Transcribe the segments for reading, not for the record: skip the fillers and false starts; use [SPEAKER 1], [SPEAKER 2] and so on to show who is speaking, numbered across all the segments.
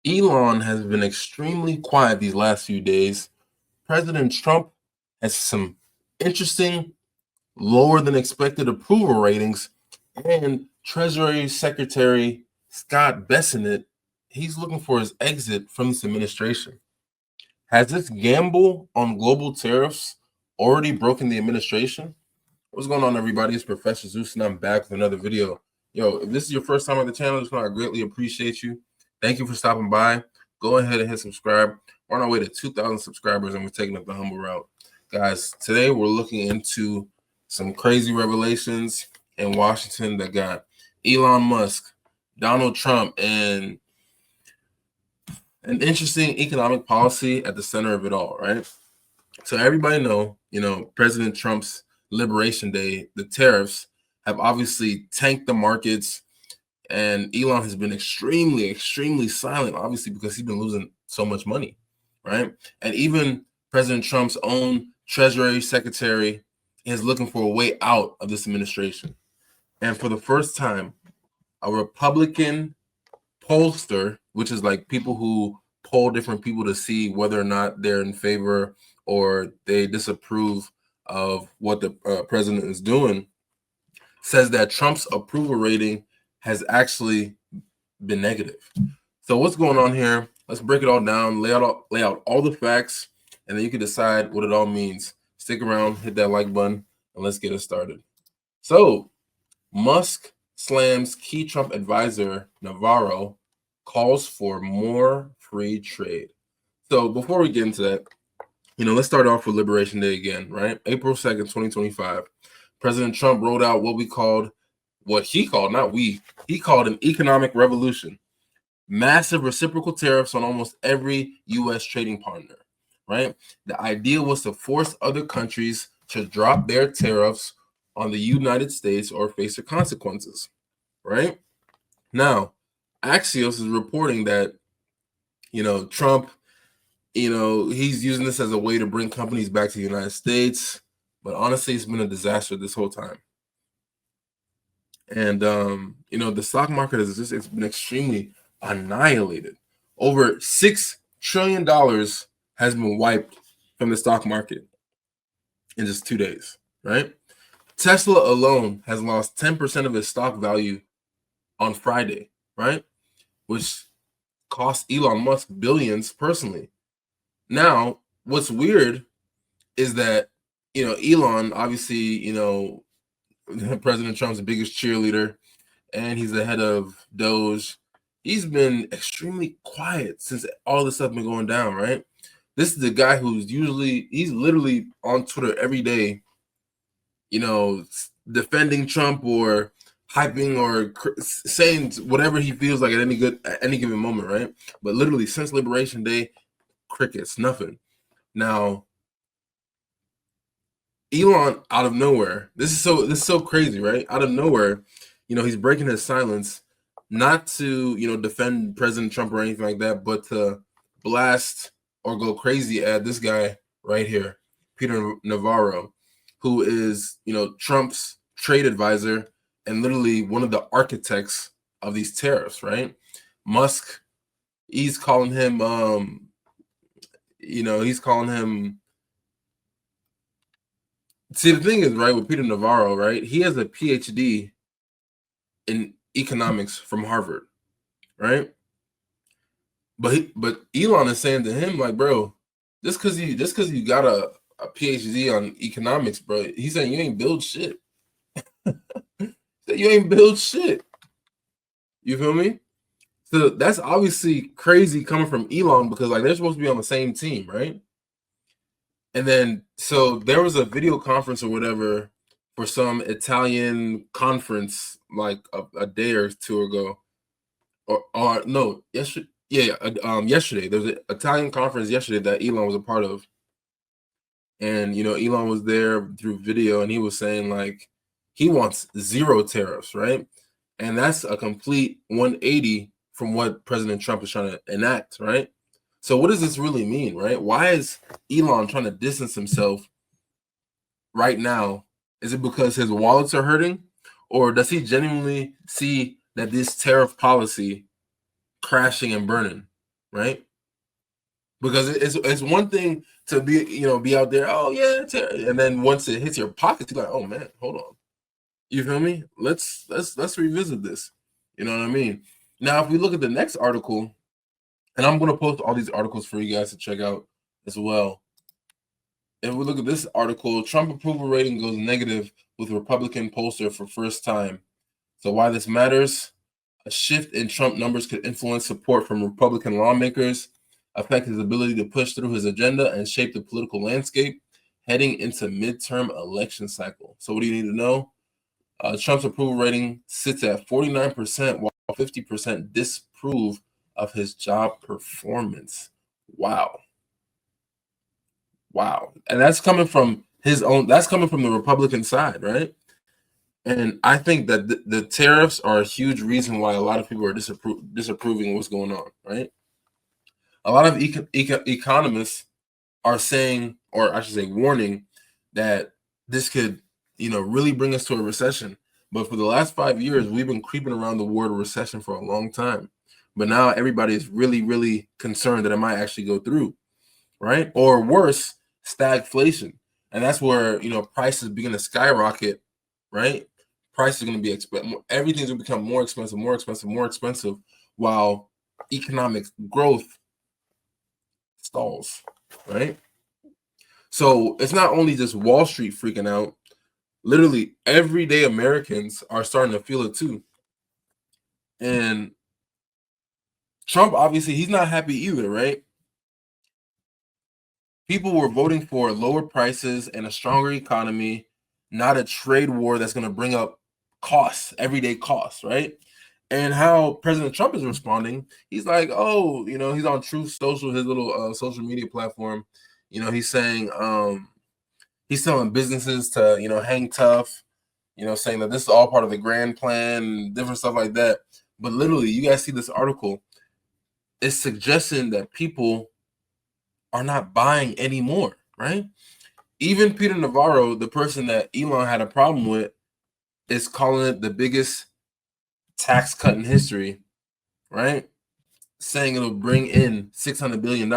[SPEAKER 1] Elon has been extremely quiet these last few days. President Trump has some interesting, lower than expected approval ratings, and Treasury Secretary Scott Bessent, he's looking for his exit from this administration. Has this gamble on global tariffs already broken the administration? What's going on, everybody? It's Professor Zeus, and I'm back with another video. Yo, if this is your first time on the channel, I greatly appreciate you. Thank you for stopping by. Go ahead and hit subscribe. We're on our way to 2,000 subscribers, and we're taking up the humble route. Guys, today we're looking into some crazy revelations in Washington that got Elon Musk, Donald Trump, and an interesting economic policy at the center of it all, right? So everybody know, President Trump's Liberation Day, the tariffs have obviously tanked the markets, and Elon has been extremely, extremely silent, obviously, because he's been losing so much money, right? And even President Trump's own Treasury Secretary is looking for a way out of this administration. And for the first time, a Republican pollster, which is like people who poll different people to see whether or not they're in favor or they disapprove of what the president is doing, says that Trump's approval rating has actually been negative. So what's going on here? Let's break it all down, lay out all the facts, and then you can decide what it all means. Stick around, hit that like button, and let's get it started. So Musk slams key Trump advisor Navarro, calls for more free trade. So before we get into that, let's start off with Liberation Day again, right? April 2nd, 2025. President Trump rolled out what he called an economic revolution. Massive reciprocal tariffs on almost every U.S. trading partner, right? The idea was to force other countries to drop their tariffs on the United States or face the consequences, right? Now, Axios is reporting that, Trump, he's using this as a way to bring companies back to the United States. But honestly, it's been a disaster this whole time. And, the stock market it's been extremely annihilated. Over $6 trillion has been wiped from the stock market in just 2 days, right? Tesla alone has lost 10% of its stock value on Friday, right? Which cost Elon Musk billions personally. Now, what's weird is that, Elon, obviously, President Trump's the biggest cheerleader, and he's the head of Doge. He's been extremely quiet since all this stuff been going down, right? This is the guy he's literally on Twitter every day, defending Trump or hyping or saying whatever he feels like at any given moment, right? But literally since Liberation Day, crickets, nothing. Now, Elon out of nowhere, this is so crazy, right? Out of nowhere, he's breaking his silence, not to defend President Trump or anything like that, but to blast or go crazy at this guy right here, Peter Navarro, who is Trump's trade advisor and literally one of the architects of these tariffs, right? Musk, he's calling him see, the thing is, right, with Peter Navarro, right, he has a PhD in economics from Harvard, right? But Elon is saying to him, like, bro, just because you got a PhD on economics, bro, he's saying you ain't build shit. You ain't build shit. You feel me? So that's obviously crazy coming from Elon, because like they're supposed to be on the same team, right? And then so there was a video conference or whatever for some Italian conference like a day or two ago, or no, yesterday. Yesterday there was an Italian conference yesterday that Elon was a part of, and Elon was there through video, and he was saying like he wants zero tariffs, right? And that's a complete 180 from what President Trump is trying to enact, right? So what does this really mean, right? Why is Elon trying to distance himself right now? Is it because his wallets are hurting, or does he genuinely see that this tariff policy crashing and burning? right? Because it's one thing to be out there, oh yeah, and then once it hits your pockets, you're like, oh man, hold on. You feel me? Let's revisit this. You know what I mean? Now, if we look at the next article, and I'm gonna post all these articles for you guys to check out as well. If we look at this article, Trump approval rating goes negative with Republican pollster for first time. So why this matters? A shift in Trump numbers could influence support from Republican lawmakers, affect his ability to push through his agenda, and shape the political landscape heading into midterm election cycle. So what do you need to know? Trump's approval rating sits at 49%, while 50% disapprove of his job performance. Wow. And that's coming from that's coming from the Republican side, right? And I think that the tariffs are a huge reason why a lot of people are disapproving what's going on, right? A lot of economists are saying, or I should say, warning that this could, really bring us to a recession. But for the last 5 years, we've been creeping around the word recession for a long time. But now everybody is really, really concerned that it might actually go through, right? Or worse, stagflation. And that's where, prices begin to skyrocket, right? Prices are going to be everything's going to become more expensive, while economic growth stalls, right? So it's not only just Wall Street freaking out. Literally, everyday Americans are starting to feel it too. And Trump, obviously, he's not happy either, right? People were voting for lower prices and a stronger economy, not a trade war that's going to bring up costs, everyday costs, right? And how President Trump is responding, he's like, oh, he's on Truth Social, his little social media platform. He's saying, he's telling businesses to, hang tough, saying that this is all part of the grand plan, different stuff like that. But literally, you guys see this article, it's suggesting that people are not buying anymore, right? Even Peter Navarro, the person that Elon had a problem with, is calling it the biggest tax cut in history, right? Saying it'll bring in $600 billion.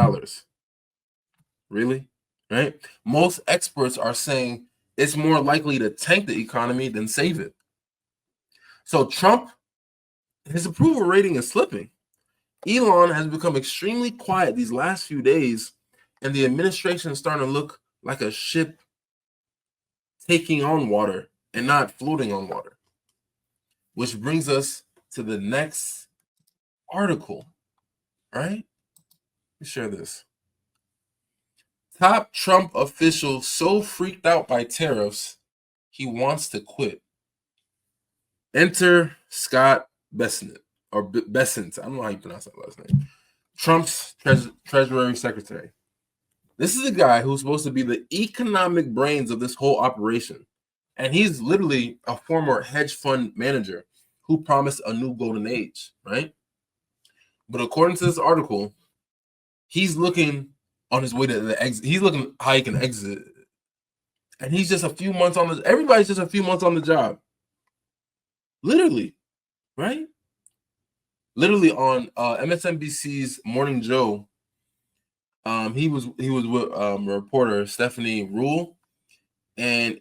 [SPEAKER 1] Really? Right? Most experts are saying it's more likely to tank the economy than save it. So Trump, his approval rating is slipping. Elon has become extremely quiet these last few days, and the administration is starting to look like a ship taking on water and not floating on water. Which brings us to the next article, right? Let's share this. Top Trump official so freaked out by tariffs, he wants to quit. Enter Scott Bessent, or Bessent. I don't know how you pronounce that last name. Trump's Treasury Secretary. This is a guy who's supposed to be the economic brains of this whole operation. And he's literally a former hedge fund manager who promised a new golden age, right? But according to this article, he's looking on his way to the exit. He's looking how he can exit. And he's just a few months on everybody's just a few months on the job. Literally, right? Literally on MSNBC's Morning Joe, he was with reporter Stephanie Rule, and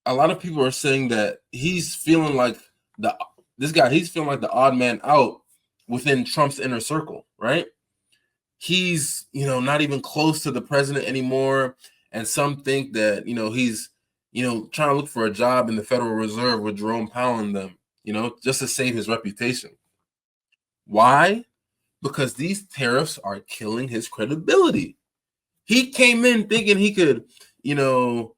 [SPEAKER 1] a lot of people are saying that he's feeling like he's feeling like the odd man out within Trump's inner circle, right? He's not even close to the president anymore, and some think that he's trying to look for a job in the Federal Reserve with Jerome Powell and them, just to save his reputation. Why? Because these tariffs are killing his credibility. He came in thinking he could, run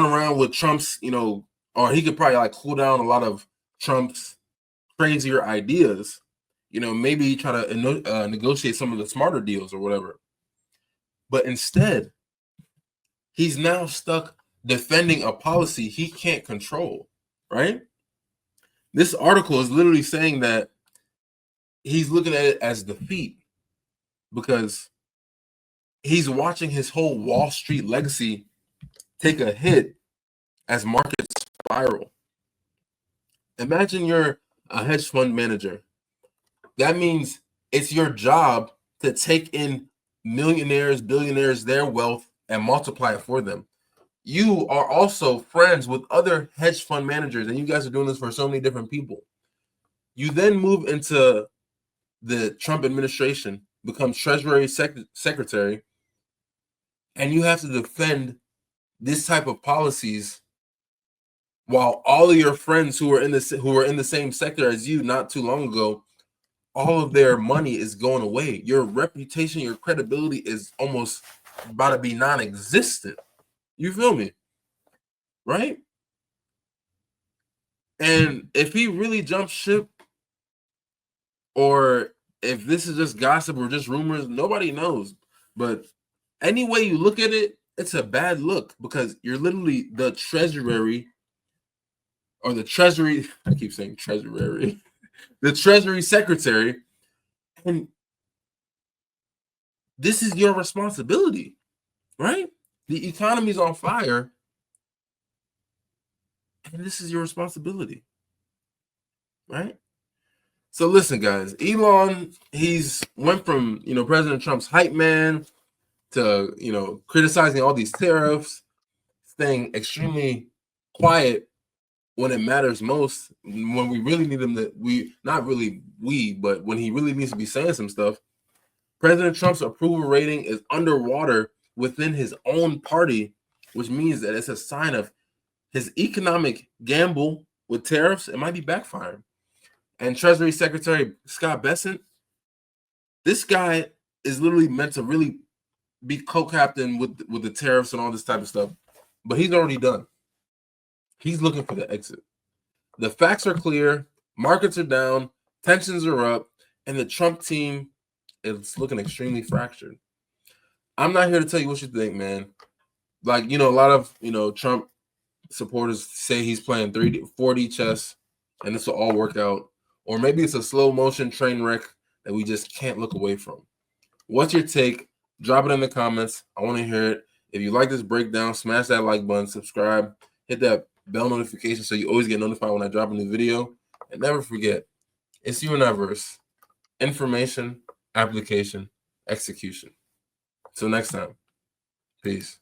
[SPEAKER 1] around with Trump's, or he could probably like cool down a lot of Trump's crazier ideas. Maybe try to negotiate some of the smarter deals or whatever. But instead, he's now stuck defending a policy he can't control, right? This article is literally saying that he's looking at it as defeat because he's watching his whole Wall Street legacy take a hit as markets spiral. Imagine you're a hedge fund manager. That means It's your job to take in millionaires, billionaires, their wealth and multiply it for them. You are also friends with other hedge fund managers, and you guys are doing this for so many different people. You then move into the Trump administration, become Treasury Secretary, and you have to defend this type of policies while all of your friends who were in the same sector as you not too long ago, all of their money is going away. Your reputation, your credibility is almost about to be non-existent. You feel me? Right? And if he really jumps ship, or if this is just gossip or just rumors, nobody knows. But any way you look at it, it's a bad look because you're literally the treasury or the treasury. I keep saying treasury, the Treasury Secretary, and this is your responsibility, right? The economy's on fire, and this is your responsibility, right? So listen, guys, Elon, he's went from President Trump's hype man to criticizing all these tariffs, staying extremely quiet when it matters most, when we really need him to but when he really needs to be saying some stuff. President Trump's approval rating is underwater within his own party, which means that it's a sign of his economic gamble with tariffs. It might be backfiring. And Treasury Secretary Scott Bessent, this guy is literally meant to really be co-captain with the tariffs and all this type of stuff, but he's already done. He's looking for the exit. The facts are clear. Markets are down. Tensions are up. And the Trump team is looking extremely fractured. I'm not here to tell you what you think, man. Like, a lot of, Trump supporters say he's playing 4D chess and this will all work out. Or maybe it's a slow motion train wreck that we just can't look away from. What's your take? Drop it in the comments. I want to hear it. If you like this breakdown, smash that like button, subscribe, hit that bell notification so you always get notified when I drop a new video. And never forget, it's Universe. Information, application, execution. Till next time. Peace.